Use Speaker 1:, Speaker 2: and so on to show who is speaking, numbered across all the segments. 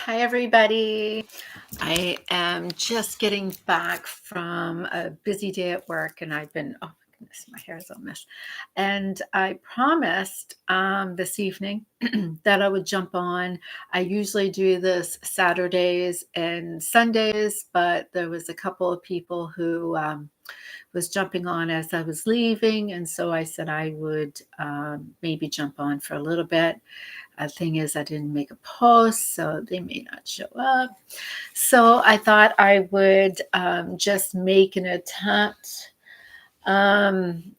Speaker 1: Hi, everybody. I am just getting back from a busy day at work, and oh my goodness, my hair is a mess. And I promised this evening that I would jump on. I usually do this Saturdays and Sundays, but there was a couple of people who was jumping on as I was leaving, and so I said I would maybe jump on for a little bit. Thing is, I didn't make a post, so they may not show up. So I thought I would just make an attempt. And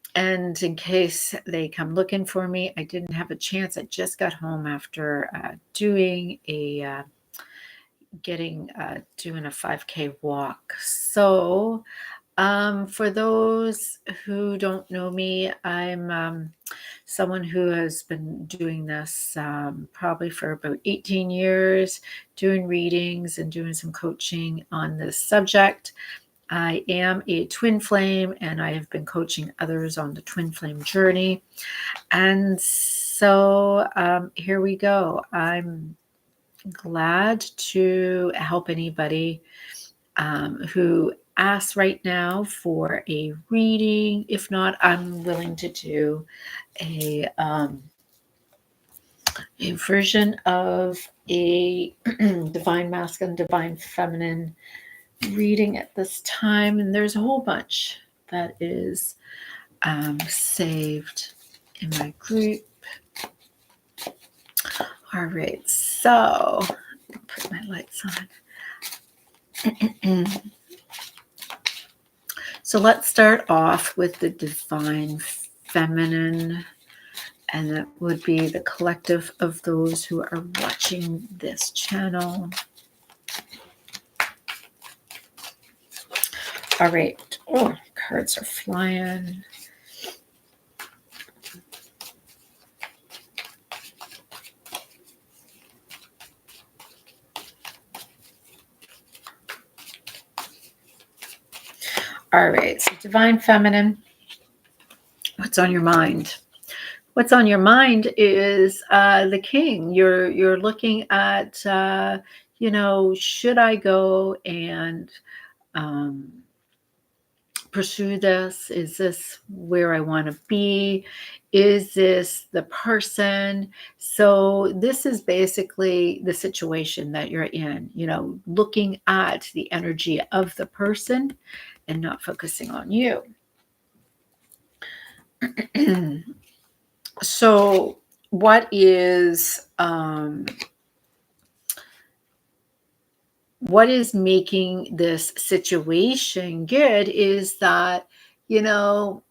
Speaker 1: in case they come looking for me, I didn't have a chance. I just got home after doing doing a 5K walk. So for those who don't know me, I'm someone who has been doing this probably for about 18 years, doing readings and doing some coaching on this subject. I am a twin flame, and I have been coaching others on the twin flame journey. And so here we go. I'm glad to help anybody who asks right now for a reading. If not, I'm willing to do a version of a divine masculine, divine feminine reading at this time. And there's a whole bunch that is saved in my group. All right, so put my lights on. So let's start off with the divine feminine, and that would be the collective of those who are watching this channel. All right. Oh, cards are flying. All right. So divine feminine, what's on your mind? What's on your mind is the king. You're looking at, should I go and pursue this? Is this where I want to be? Is this the person? So this is basically the situation that you're in, looking at the energy of the person and not focusing on you. So what is making this situation good is that, you're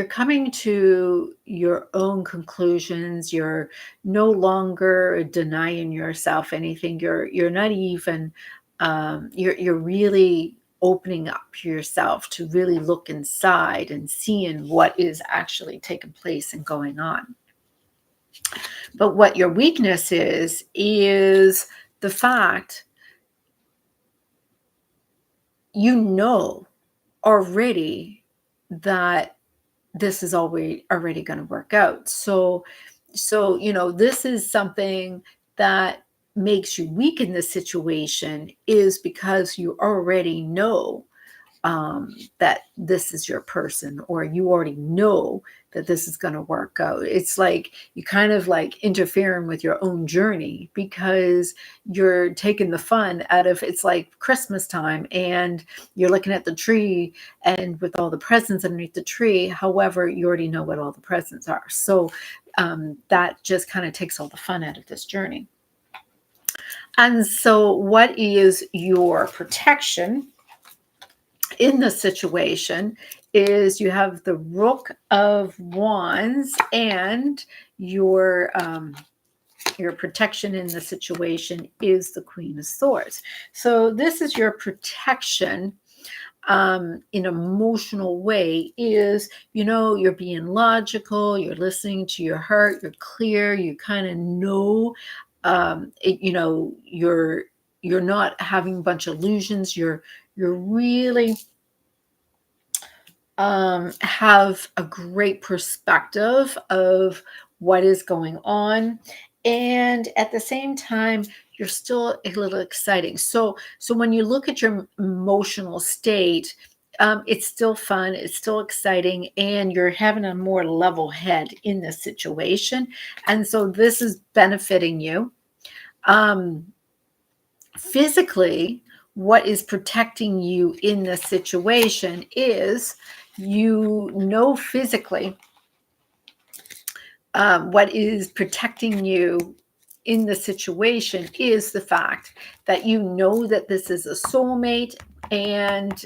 Speaker 1: coming to your own conclusions. You're no longer denying yourself anything. You're not even you're really opening up yourself to really look inside and seeing what is actually taking place and going on. But what your weakness is the fact already that this is already going to work out. So this is something that makes you weak in this situation, is because you already know that this is your person, or you already know that this is going to work out. It's like you kind of like interfering with your own journey, because you're taking the fun out of, it's like Christmas time and you're looking at the tree and with all the presents underneath the tree. However, you already know what all the presents are. So that just kind of takes all the fun out of this journey. And so what is your protection in this situation is you have the Rook of Wands, and your protection in the situation is the Queen of Swords. So this is your protection in emotional way, is, you're being logical, you're listening to your heart, you're clear, you kind of know, you're not having a bunch of illusions. You're really have a great perspective of what is going on, and at the same time you're still a little exciting. So when you look at your emotional state, it's still fun, it's still exciting, and you're having a more level head in this situation, and so this is benefiting you. um, Physically, what is protecting you in this situation is, physically, what is protecting you in the situation is the fact that you know that this is a soulmate, and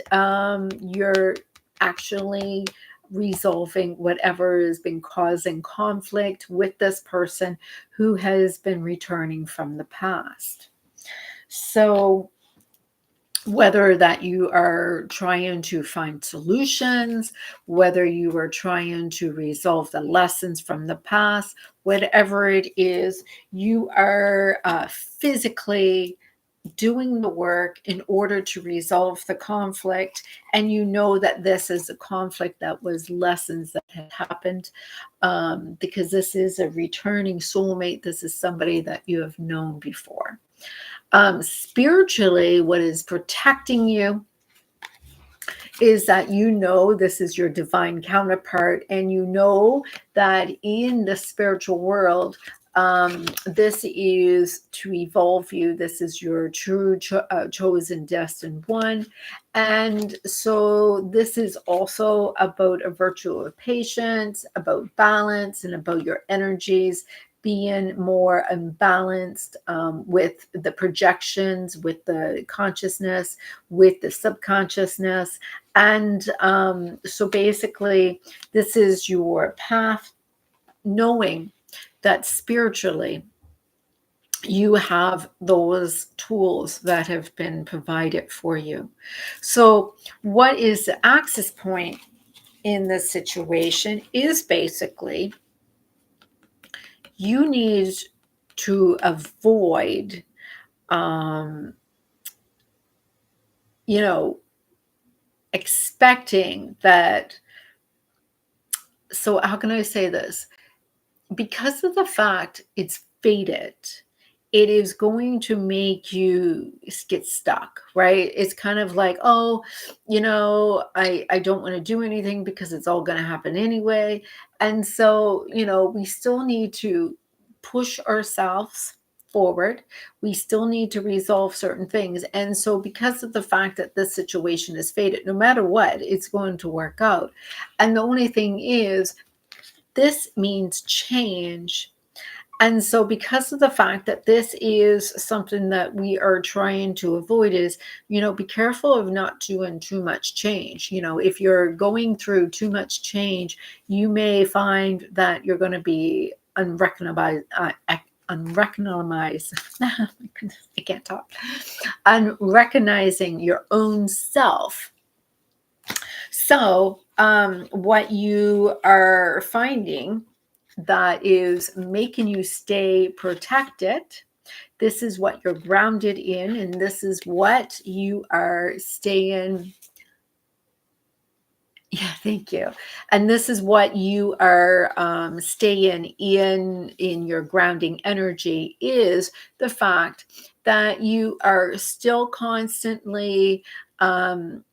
Speaker 1: you're actually resolving whatever has been causing conflict with this person who has been returning from the past. So whether that you are trying to find solutions, whether you are trying to resolve the lessons from the past, whatever it is, you are physically doing the work in order to resolve the conflict. And you know that this is a conflict that was lessons that had happened, because this is a returning soulmate. This is somebody that you have known before. Spiritually, what is protecting you is that you know this is your divine counterpart, and you know that in the spiritual world, this is to evolve you. This is your true chosen destined one. And so this is also about a virtue of patience, about balance, and about your energies being more imbalanced, with the projections, with the consciousness, with the subconsciousness. And so basically, this is your path, knowing that spiritually you have those tools that have been provided for you. So, what is the access point in this situation is basically you need to avoid, um, you know, expecting that. So, how can I say this? Because of the fact it's fated, it is going to make you get stuck, right? It's kind of like, oh, I don't want to do anything because it's all going to happen anyway. And so, we still need to push ourselves forward. We still need to resolve certain things. And so, because of the fact that this situation is fated, no matter what, it's going to work out. And the only thing is, this means change. And so, because of the fact that this is something that we are trying to avoid, is, be careful of not doing too much change. If you're going through too much change, you may find that you're going to be unrecognized. Unrecognized. I can't talk. Unrecognizing your own self. So, what you are finding that is making you stay protected, this is what you're grounded in, and this is what you are staying. Yeah, thank you. And this is what you are staying in your grounding energy, is the fact that you are still constantly um,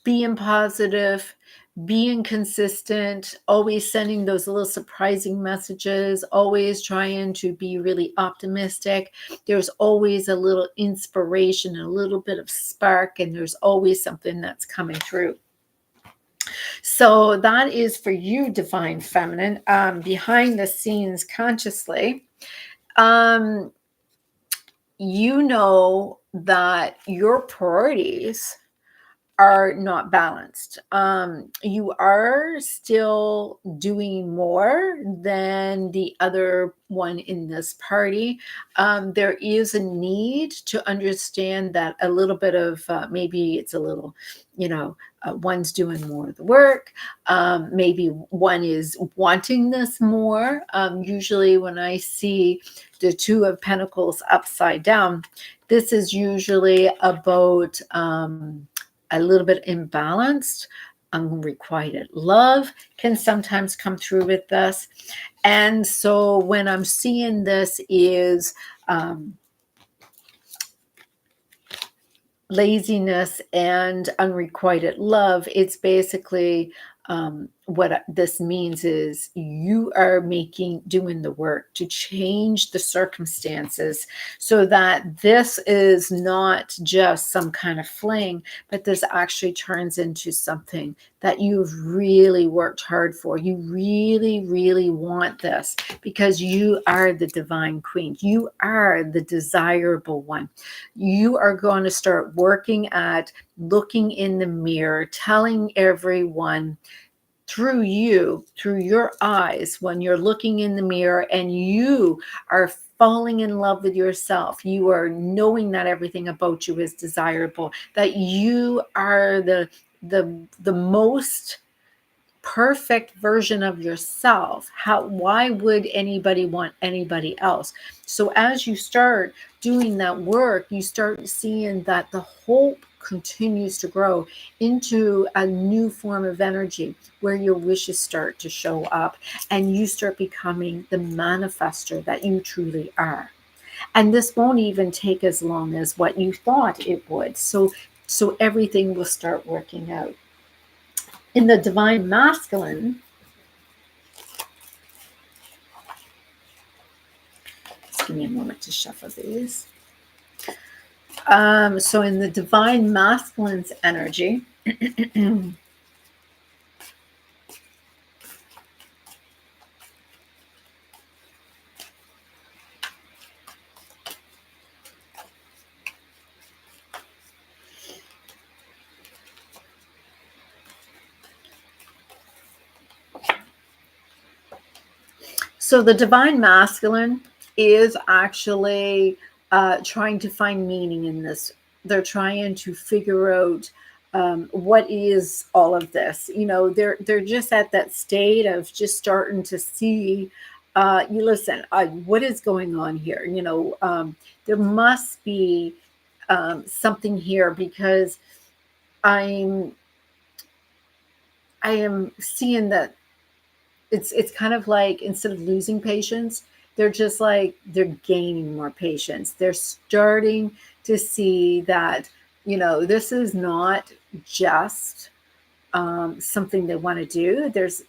Speaker 1: being positive, being consistent, always sending those little surprising messages, always trying to be really optimistic. There's always a little inspiration, a little bit of spark, and there's always something that's coming through. So that is for you, Divine Feminine, behind the scenes consciously. You know that your priorities are not balanced. You are still doing more than the other one in this party. There is a need to understand that a little bit of maybe it's a little, one's doing more of the work. Maybe one is wanting this more. Usually, when I see the Two of Pentacles upside down, this is usually about a little bit imbalanced. Unrequited love can sometimes come through with this. And so when I'm seeing this is laziness and unrequited love, it's basically what this means is you are doing the work to change the circumstances so that this is not just some kind of fling, but this actually turns into something that you've really worked hard for. You really, really want this because you are the divine queen. You are the desirable one. You are going to start working at looking in the mirror, telling everyone through you, through your eyes, when you're looking in the mirror and you are falling in love with yourself, you are knowing that everything about you is desirable, that you are the most perfect version of yourself. Why would anybody want anybody else? So as you start doing that work, you start seeing that the hope continues to grow into a new form of energy where your wishes start to show up and you start becoming the manifester that you truly are. And this won't even take as long as what you thought it would. So everything will start working out. In the divine masculine, just give me a moment to shuffle these. So in the divine masculine's energy, so the divine masculine is actually trying to find meaning in this. They're trying to figure out what is all of this. You know, they're just at that state of just starting to see. You listen. What is going on here? You know, there must be something here because I'm I am seeing that it's kind of like instead of losing patience, they're just like they're gaining more patience. They're starting to see that, you know, this is not just something they want to do. There's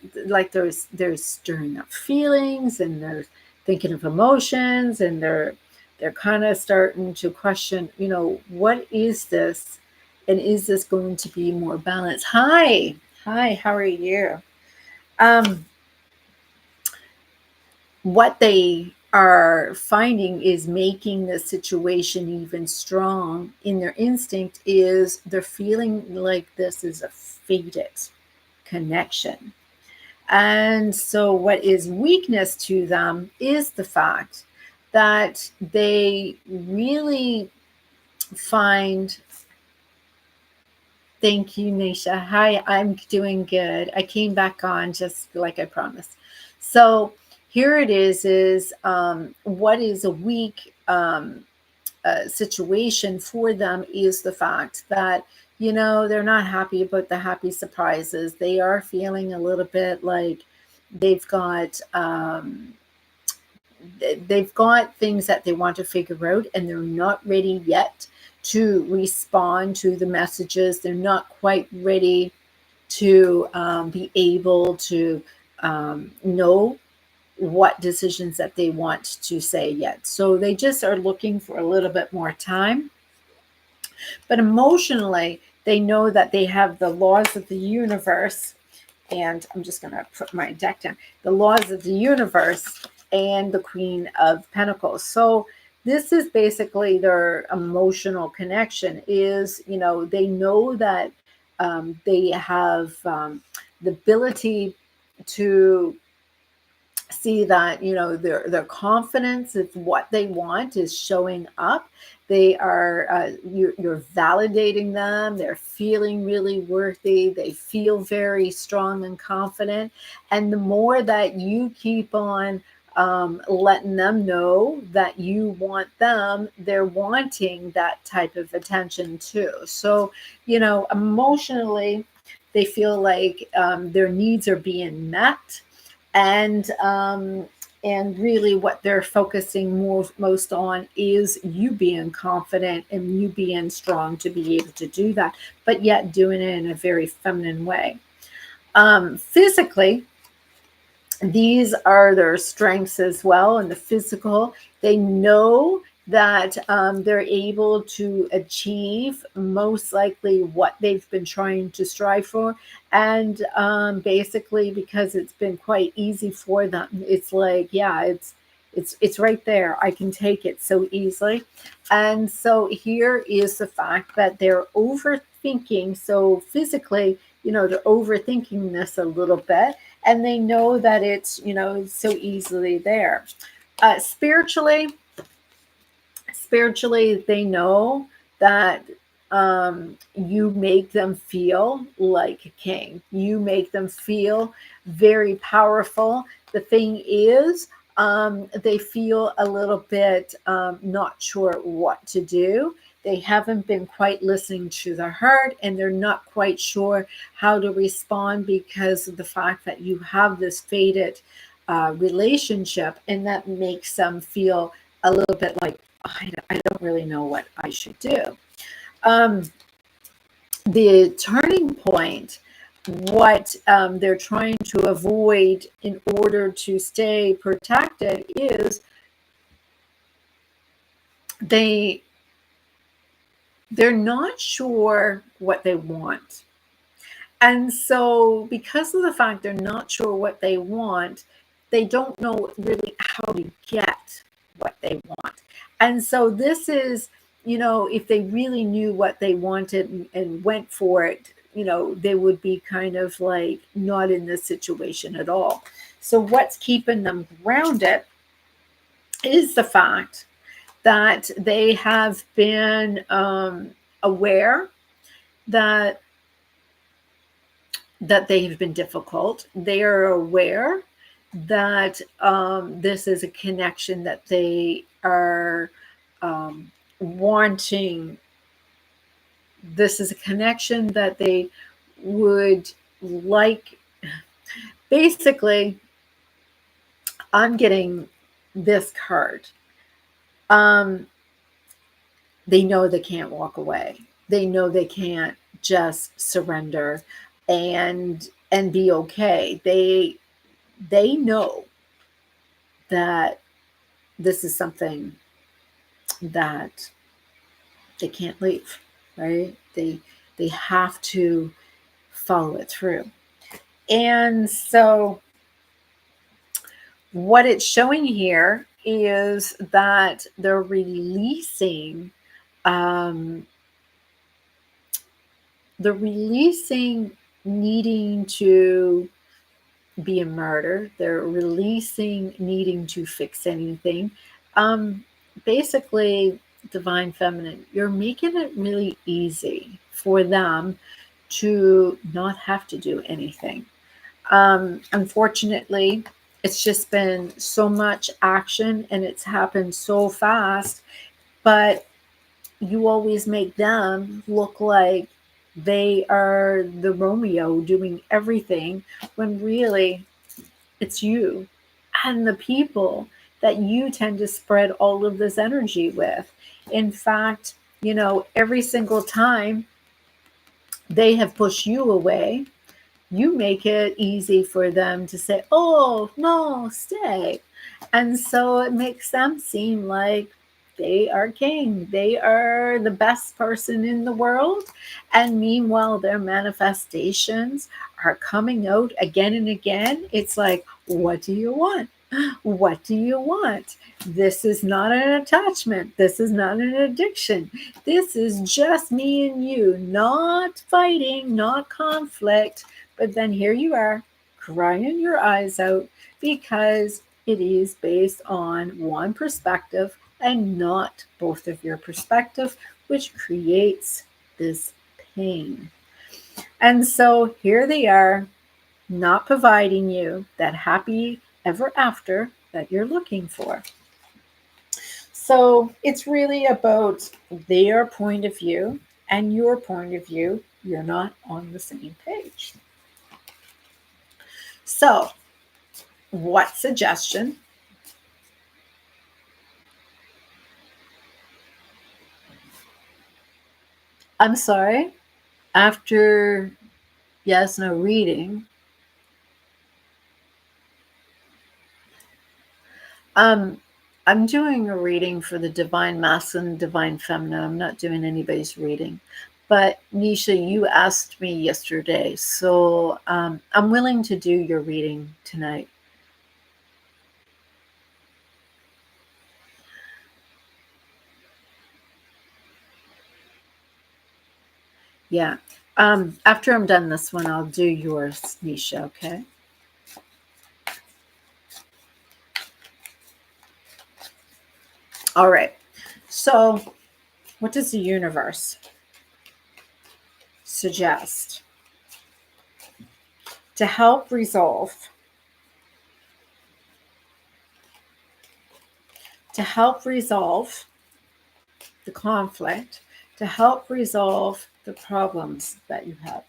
Speaker 1: stirring up feelings and they're thinking of emotions and they're kind of starting to question, you know, what is this? And is this going to be more balanced? Hi, how are you? Um, what they are finding is making the situation even strong in their instinct is they're feeling like this is a fated connection. And so what is weakness to them is the fact that they really find. Thank you, Nisha. Hi, I'm doing good. I came back on just like I promised. So here it is what is a weak situation for them is the fact that, you know, they're not happy about the happy surprises. They are feeling a little bit like they've got they've got things that they want to figure out and they're not ready yet to respond to the messages. They're not quite ready to be able to know what decisions that they want to say yet. So they just are looking for a little bit more time. But emotionally, they know that they have the laws of the universe. And I'm just going to put my deck down. The laws of the universe and the Queen of Pentacles. So this is basically their emotional connection is, you know, they know that they have the ability to see that, you know, their confidence of what they want is showing up. They are you're validating them. They're feeling really worthy. They feel very strong and confident. And the more that you keep on letting them know that you want them, they're wanting that type of attention too. So, you know, emotionally, they feel like their needs are being met and really what they're focusing most on is you being confident and you being strong to be able to do that, but yet doing it in a very feminine way. Physically, these are their strengths as well. In the physical, they know that they're able to achieve most likely what they've been trying to strive for. And basically, because it's been quite easy for them, it's like, yeah, it's right there. I can take it so easily. And so here is the fact that they're overthinking. So physically, they're overthinking this a little bit, and they know that it's so easily there. Spiritually, they know that you make them feel like a king. You make them feel very powerful. The thing is, they feel a little bit not sure what to do. They haven't been quite listening to their heart, and they're not quite sure how to respond because of the fact that you have this faded relationship, and that makes them feel a little bit like, I don't really know what I should do. The turning point, what they're trying to avoid in order to stay protected, is they're not sure what they want. And so because of the fact they're not sure what they want, they don't know really how to get what they want. And so this is, if they really knew what they wanted and went for it, they would be kind of like not in this situation at all. So what's keeping them grounded is the fact that they have been aware that they have been difficult. They are aware that this is a connection that they are wanting. This is a connection that they would like. Basically, I'm getting this card. They know they can't walk away. They know they can't just surrender and be okay. They know that this is something that they can't leave, right? They have to follow it through. And so what it's showing here is that they're releasing needing to be a martyr. They're releasing needing to fix anything. Basically, divine feminine, you're making it really easy for them to not have to do anything. Unfortunately, it's just been so much action and it's happened so fast, but you always make them look like they are the Romeo doing everything, when really it's you and the people that you tend to spread all of this energy with. In fact, every single time they have pushed you away, you make it easy for them to say, oh, no, stay. And so it makes them seem like they are king. They are the best person in the world. And meanwhile, their manifestations are coming out again and again. It's like, what do you want? What do you want? This is not an attachment. This is not an addiction. This is just me and you, not fighting, not conflict. But then here you are, crying your eyes out because it is based on one perspective and not both of your perspective, which creates this pain. And so here they are, not providing you that happy ever after that you're looking for. So it's really about their point of view and your point of view. You're not on the same page. So What suggestion? I'm sorry. After yes, no reading. Um, I'm doing a reading for the Divine Masculine, Divine Feminine. I'm not doing anybody's reading. But Nisha, you asked me yesterday, so I'm willing to do your reading tonight. Yeah. After I'm done this one, I'll do yours, Nisha, okay? All right. So, what does the universe suggest to help resolve the conflict, to help resolve the problems that you have?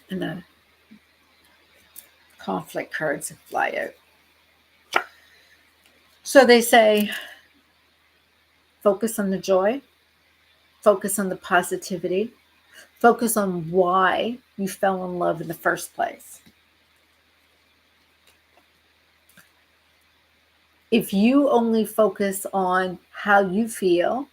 Speaker 1: And the conflict cards fly out. So they say focus on the joy, focus on the positivity, focus on why you fell in love in the first place. If you only focus on how you feel,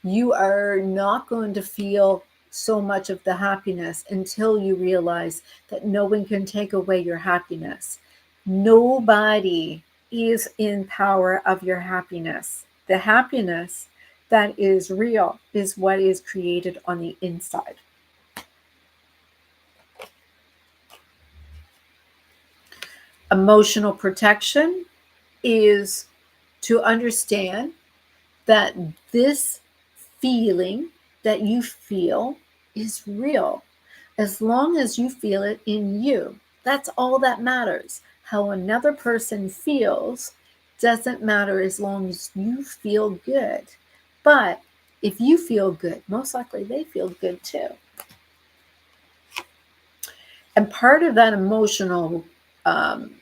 Speaker 1: you are not going to feel so much of the happiness until you realize that no one can take away your happiness. Nobody is in power of your happiness. The happiness that is real is what is created on the inside. Emotional protection is to understand that this feeling that you feel is real. As long as you feel it in you, that's all that matters. How another person feels doesn't matter as long as you feel good. But if you feel good, most likely they feel good too. And part of that emotional um,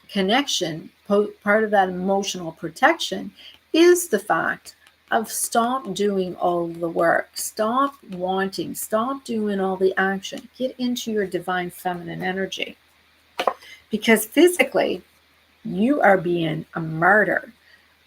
Speaker 1: connection, part of that emotional protection is the fact of stop doing all the work, stop wanting, stop doing all the action, get into your divine feminine energy. Because physically, you are being a martyr.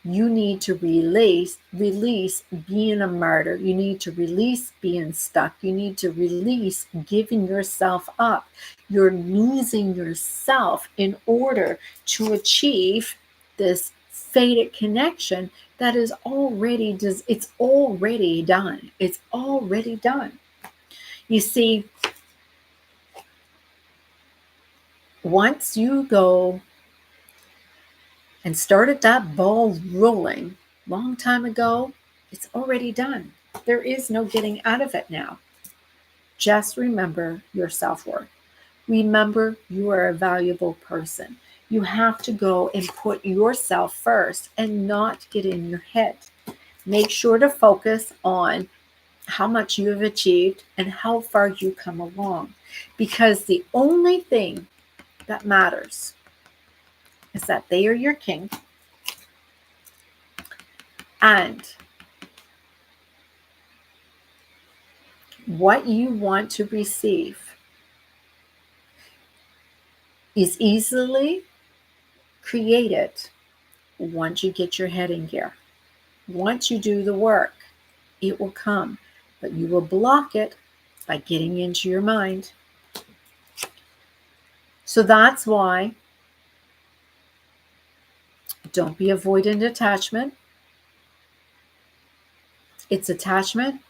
Speaker 1: You need to release being a martyr. You need to release being stuck. You need to release giving yourself up. You're losing yourself in order to achieve this fated connection that is already it's already done. It's already done. You see, once you go and started that ball rolling long time ago, it's already done. There is no getting out of it now. Just remember your self-worth. Remember you are a valuable person. You have to go and put yourself first and not get in your head. Make sure to focus on how much you have achieved and how far you come along. Because the only thing that matters is that they are your king, and what you want to receive is easily created once you get your head in gear. Once you do the work, it will come, but you will block it by getting into your mind. So that's why don't be avoidant attachment. It's attachment,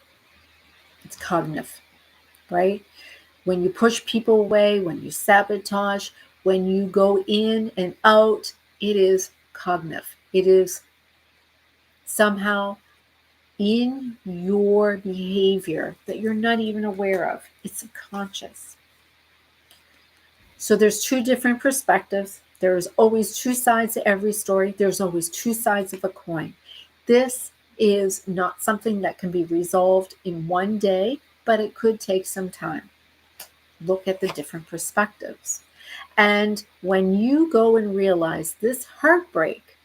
Speaker 1: it's cognitive, right? When you push people away, when you sabotage, when you go in and out, it is cognitive. It is somehow in your behavior that you're not even aware of. It's subconscious. So there's two different perspectives. There's always two sides to every story. There's always two sides of a coin. This is not something that can be resolved in one day, but it could take some time. Look at the different perspectives. And when you go and realize this heartbreak,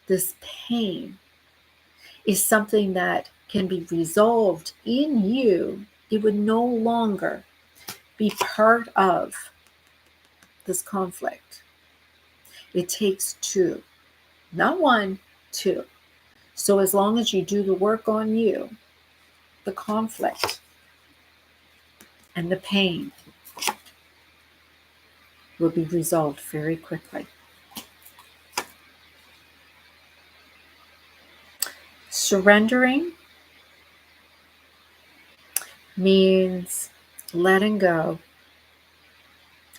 Speaker 1: this pain is something that can be resolved in you, it would no longer be part of this conflict. It takes two, not one, two. So as long as you do the work on you, the conflict and the pain will be resolved very quickly. Surrendering means letting go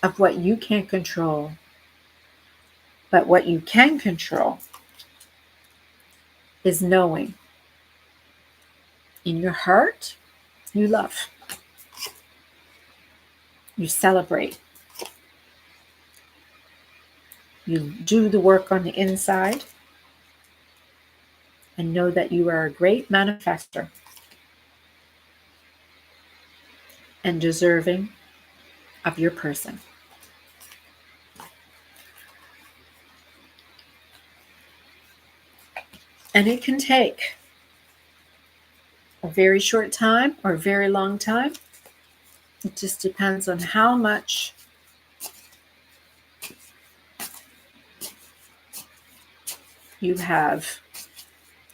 Speaker 1: of what you can't control, but what you can control is knowing in your heart you love, you celebrate, you do the work on the inside, and know that you are a great manifester and deserving of your person. And it can take a very short time or a very long time. It just depends on how much you have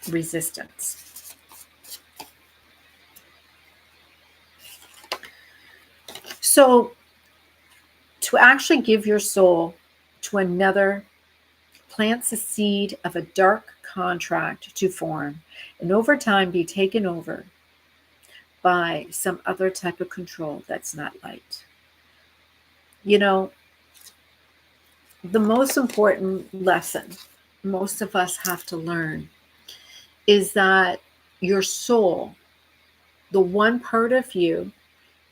Speaker 1: resistance. So, to actually give your soul to another plants a seed of a dark contract to form and over time be taken over by some other type of control that's not light. You know, the most important lesson most of us have to learn is that your soul, the one part of you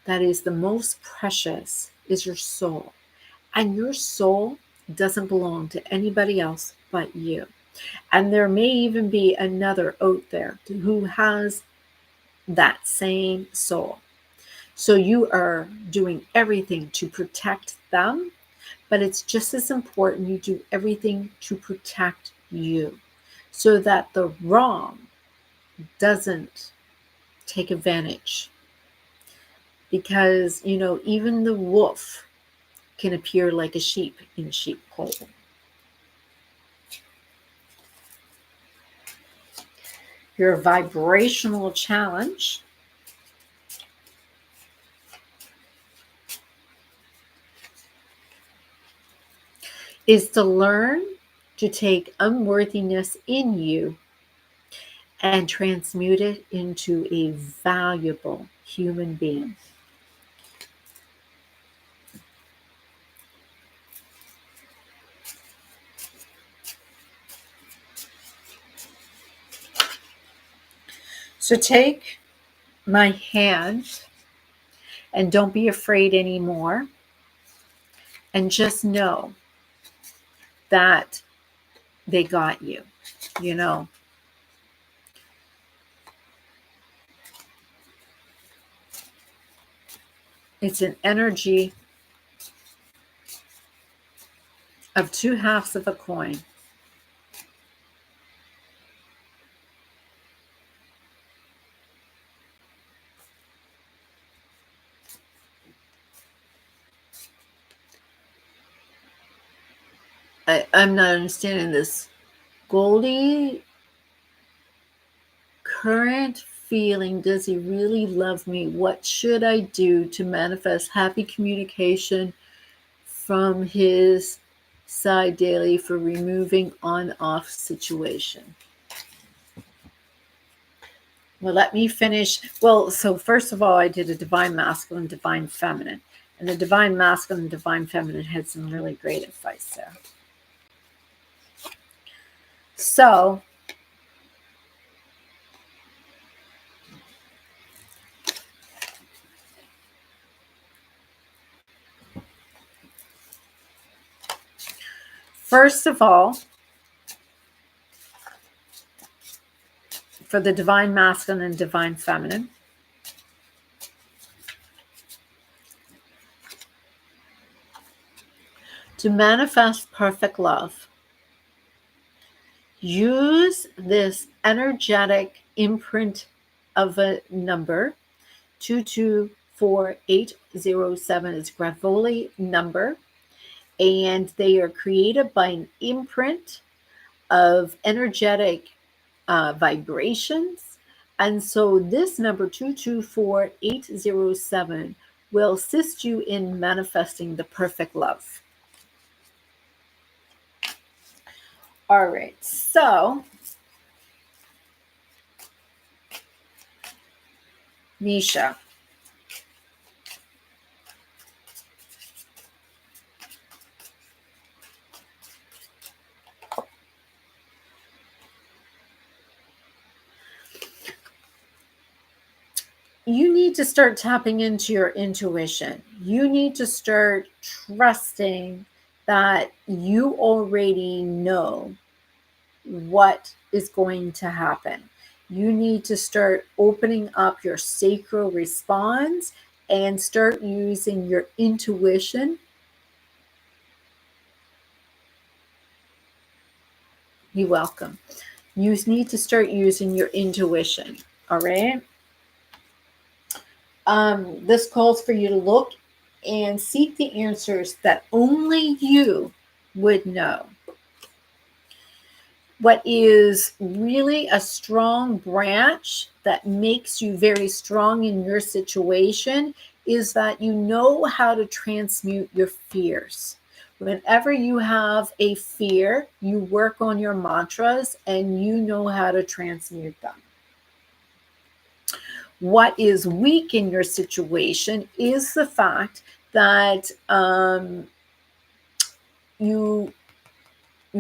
Speaker 1: that is the most precious, is your soul. And your soul doesn't belong to anybody else but you. And there may even be another out there who has that same soul. So you are doing everything to protect them, but it's just as important you do everything to protect you so that the wrong doesn't take advantage. Because, even the wolf can appear like a sheep in a sheep hole. Your vibrational challenge is to learn to take unworthiness in you and transmute it into a valuable human being. So take my hand and don't be afraid anymore. And just know that they got you, you know. It's an energy of two halves of a coin. I'm not understanding this. Goldie, current feeling, does he really love me? What should I do to manifest happy communication from his side daily for removing on-off situation? Well, let me finish. Well, so first of all, I did a divine masculine, divine feminine. And the divine masculine, divine feminine had some really great advice there. So, first of all, for the divine masculine and divine feminine. To manifest perfect love, use this energetic imprint of a number. 224807 is Gravoli number, and they are created by an imprint of energetic vibrations. And so this number 224807 will assist you in manifesting the perfect love. All right, so Nisha, you need to start tapping into your intuition. You need to start trusting that you already know what is going to happen. You need to start opening up your sacral response and start using your intuition. You're welcome. You need to start using your intuition. All right. This calls for you to look and seek the answers that only you would know. What is really a strong branch that makes you very strong in your situation is that you know how to transmute your fears. Whenever you have a fear, you work on your mantras and you know how to transmute them. What is weak in your situation is the fact that you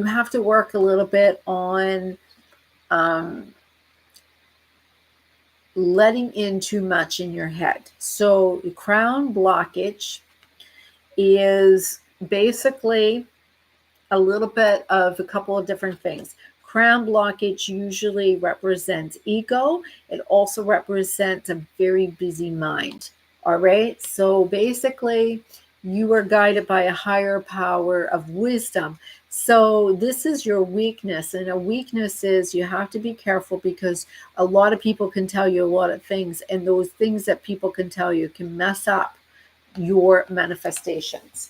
Speaker 1: have to work a little bit on letting in too much in your head. So the crown blockage is basically a little bit of a couple of different things. Crown blockage usually represents ego. It also represents a very busy mind. All right. So basically, you are guided by a higher power of wisdom. So this is your weakness. And a weakness is you have to be careful because a lot of people can tell you a lot of things. And those things that people can tell you can mess up your manifestations.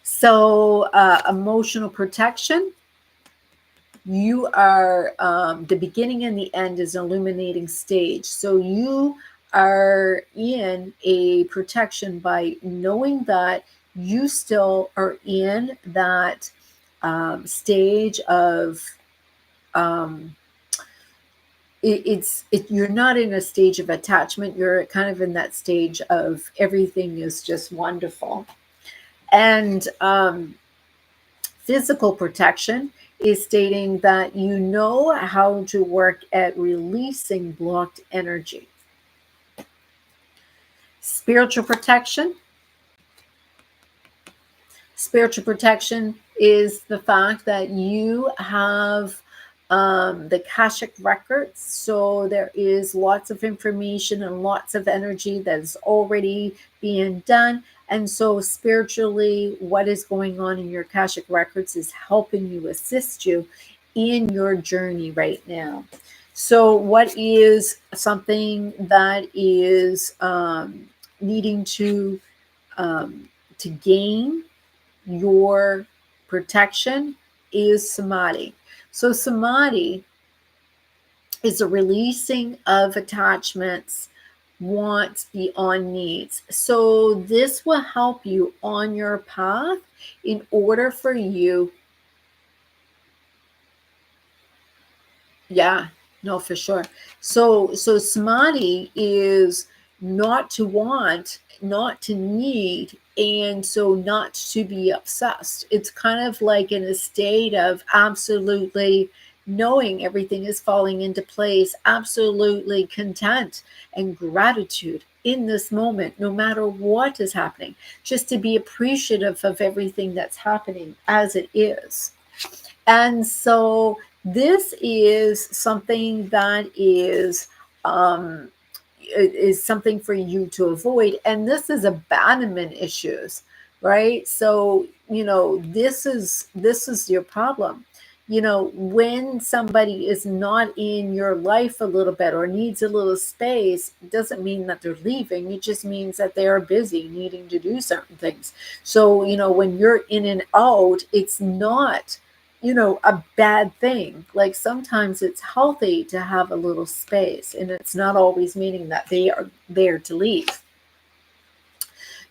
Speaker 1: So emotional protection. You are the beginning and the end is an illuminating stage. So you are in a protection by knowing that you still are in that stage of you're not in a stage of attachment. You're kind of in that stage of everything is just wonderful. And physical protection is stating that you know how to work at releasing blocked energy. Spiritual protection. Spiritual protection is the fact that you have the Akashic records. So there is lots of information and lots of energy that is already being done. And so spiritually, what is going on in your Akashic records is helping you, assist you in your journey right now. So what is something that is needing to gain your protection is samadhi. So samadhi is a releasing of attachments, wants beyond needs. So this will help you on your path in order for you. Yeah, no, for sure. So samadhi is not to want, not to need, and so not to be obsessed. It's kind of like in a state of absolutely knowing everything is falling into place, absolutely content and gratitude in this moment, no matter what is happening, just to be appreciative of everything that's happening as it is. And so This is something that um, is something for you to avoid. And this is abandonment issues, right? So, this is your problem. When somebody is not in your life a little bit or needs a little space, it doesn't mean that they're leaving. It just means that they are busy needing to do certain things. So, when you're in and out, it's not a bad thing. Like sometimes it's healthy to have a little space, and it's not always meaning that they are there to leave.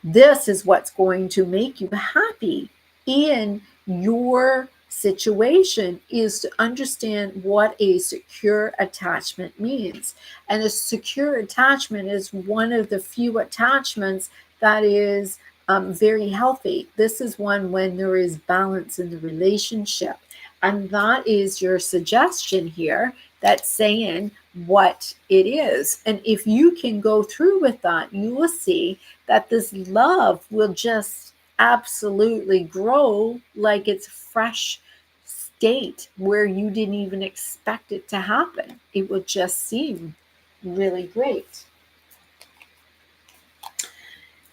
Speaker 1: This is what's going to make you happy in your situation, is to understand what a secure attachment means. And a secure attachment is one of the few attachments that is very healthy. This is one when there is balance in the relationship. And that is your suggestion here, that's saying what it is. And if you can go through with that, you will see that this love will just absolutely grow like it's a fresh state where you didn't even expect it to happen. It will just seem really great.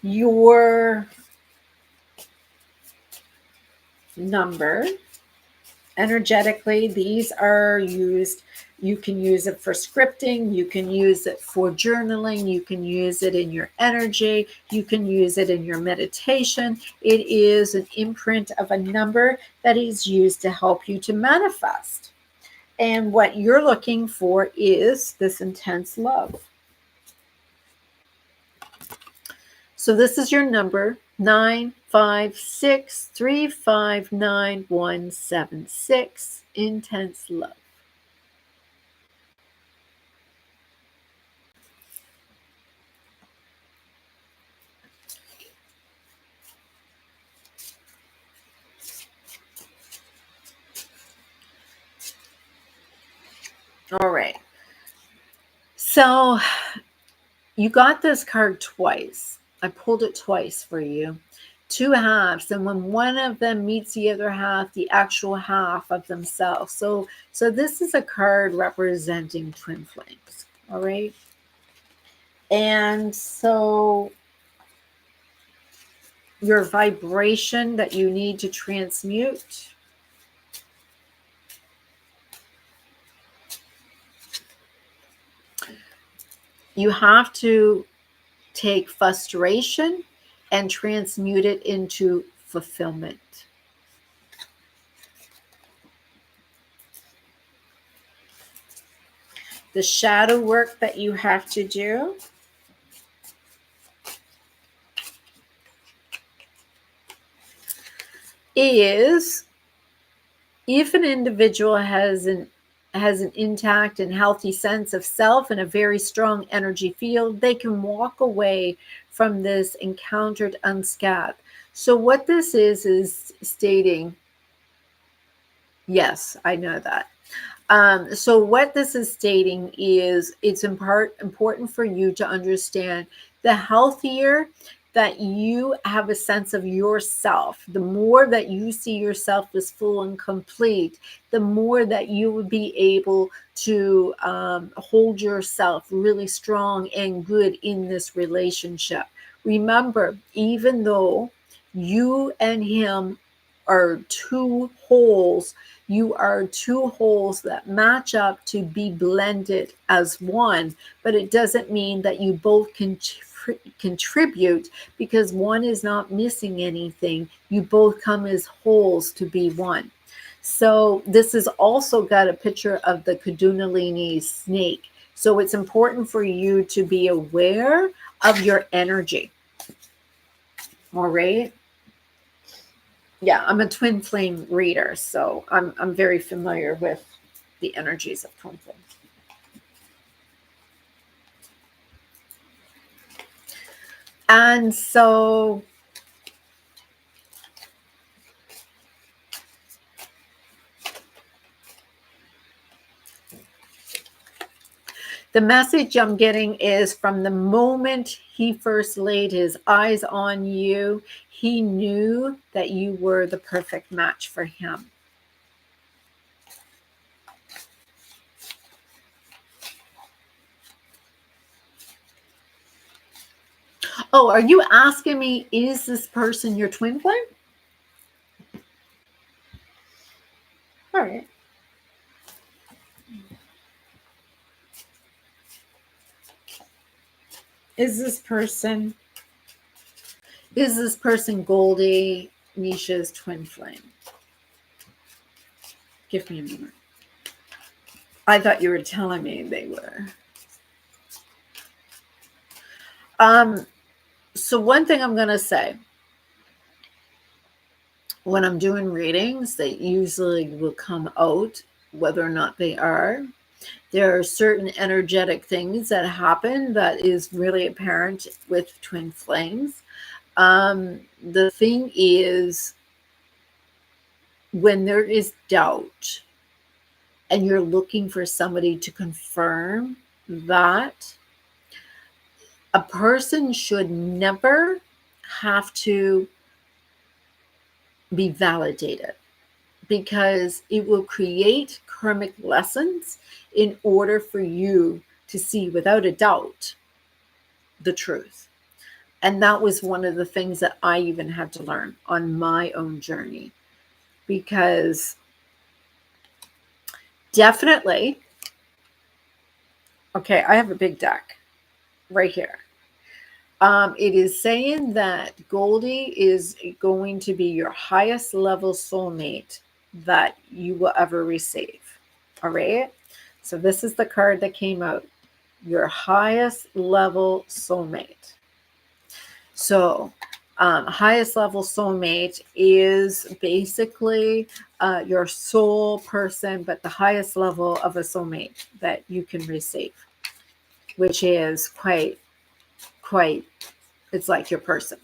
Speaker 1: Your number, energetically, these are used. You can use it for scripting, you can use it for journaling, you can use it in your energy, you can use it in your meditation. It is an imprint of a number that is used to help you to manifest. And what you're looking for is this intense love. So this is your number, 956359176, intense love. All right. So you got this card twice. I pulled it twice for you. Two halves, and when one of them meets the other half, the actual half of themselves. So this is a card representing twin flames. All right. And so your vibration that you need to transmute, you have to take frustration and transmute it into fulfillment. The shadow work that you have to do is, if an individual has an intact and healthy sense of self and a very strong energy field, they can walk away from this encountered unscathed. So what this is stating, yes, I know that. So what this is stating is, it's important for you to understand, the healthier that you have a sense of yourself, the more that you see yourself as full and complete, the more that you would be able to hold yourself really strong and good in this relationship. Remember, even though you and him are two wholes, you are two wholes that match up to be blended as one, but it doesn't mean that you both can contribute, because one is not missing anything. You both come as wholes to be one. So this has also got a picture of the Kundalini snake. So it's important for you to be aware of your energy. All right. Yeah, I'm a twin flame reader, so I'm very familiar with the energies of twin flames. And so the message I'm getting is, from the moment he first laid his eyes on you, he knew that you were the perfect match for him. Oh, are you asking me, is this person your twin flame? All right. Is this person Goldie Misha's twin flame? Give me a moment. I thought you were telling me they were. So one thing I'm gonna say, when I'm doing readings, they usually will come out whether or not they are. There are certain energetic things that happen that is really apparent with twin flames. The thing is, when there is doubt and you're looking for somebody to confirm that, a person should never have to be validated, because it will create karmic lessons in order for you to see without a doubt the truth. And that was one of the things that I even had to learn on my own journey, because definitely, okay, I have a big deck right here. It is saying that Goldie is going to be your highest level soulmate that you will ever receive. All right. So this is the card that came out. Your highest level soulmate. So highest level soulmate is basically your soul person, but the highest level of a soulmate that you can receive, which is quite, it's like your person.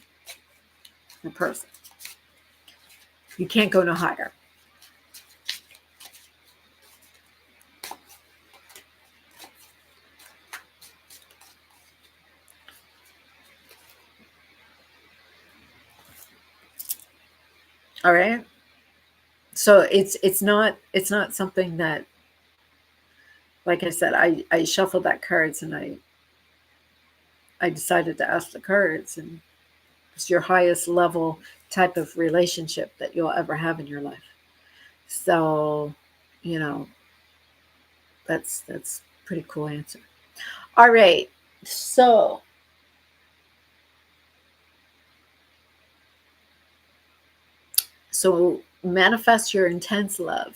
Speaker 1: Your person. You can't go no higher. All right. So it's not something that, like I said, I shuffled that cards and I decided to ask the cards, and it's your highest level type of relationship that you'll ever have in your life. So, you know, that's pretty cool answer. All right. So manifest your intense love.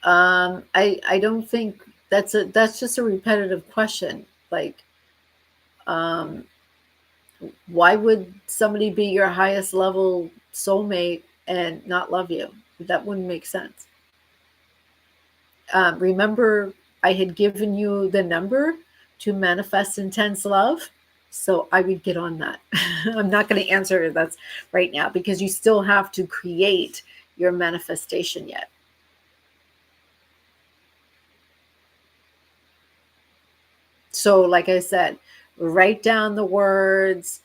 Speaker 1: I don't think that's just a repetitive question. Like, um, why would somebody be your highest level soulmate and not love you? That wouldn't make sense. Remember, I had given you the number to manifest intense love. So I would get on that. I'm not going to answer that right now, because you still have to create your manifestation yet. So, like I said, write down the words,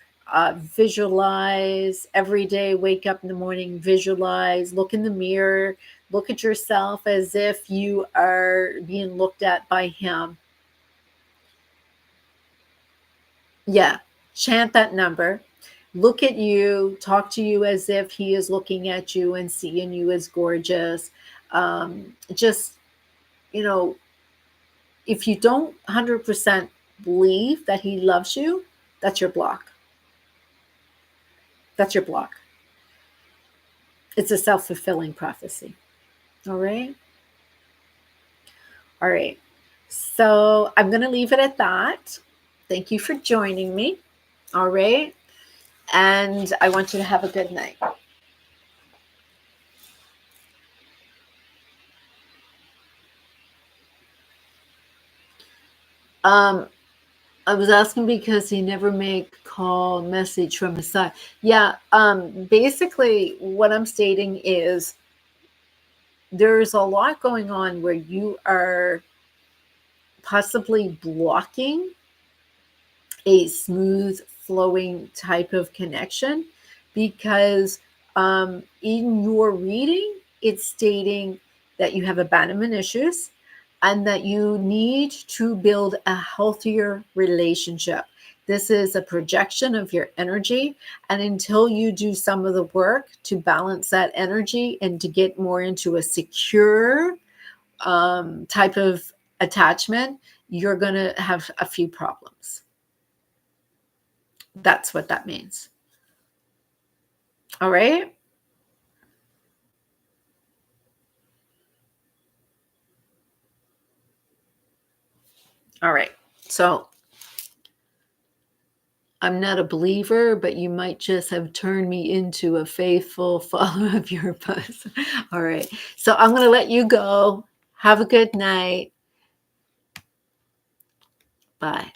Speaker 1: visualize every day, wake up in the morning, visualize, look in the mirror, look at yourself as if you are being looked at by him. Yeah, chant that number. Look at you, talk to you as if he is looking at you and seeing you as gorgeous. Just, you know, if you don't 100% believe that he loves you, that's your block. That's your block. It's a self-fulfilling prophecy. All right. All right. So I'm going to leave it at that. Thank you for joining me. All right. And I want you to have a good night. I was asking because he never make call message from his side. Yeah. Basically, what I'm stating is there's a lot going on where you are possibly blocking a smooth flowing type of connection, because in your reading, it's stating that you have abandonment issues and that you need to build a healthier relationship. This is a projection of your energy. And until you do some of the work to balance that energy and to get more into a secure type of attachment, you're going to have a few problems. That's what that means. All right. All right. So I'm not a believer, but you might just have turned me into a faithful follower of your post. All right. So I'm going to let you go. Have a good night. Bye.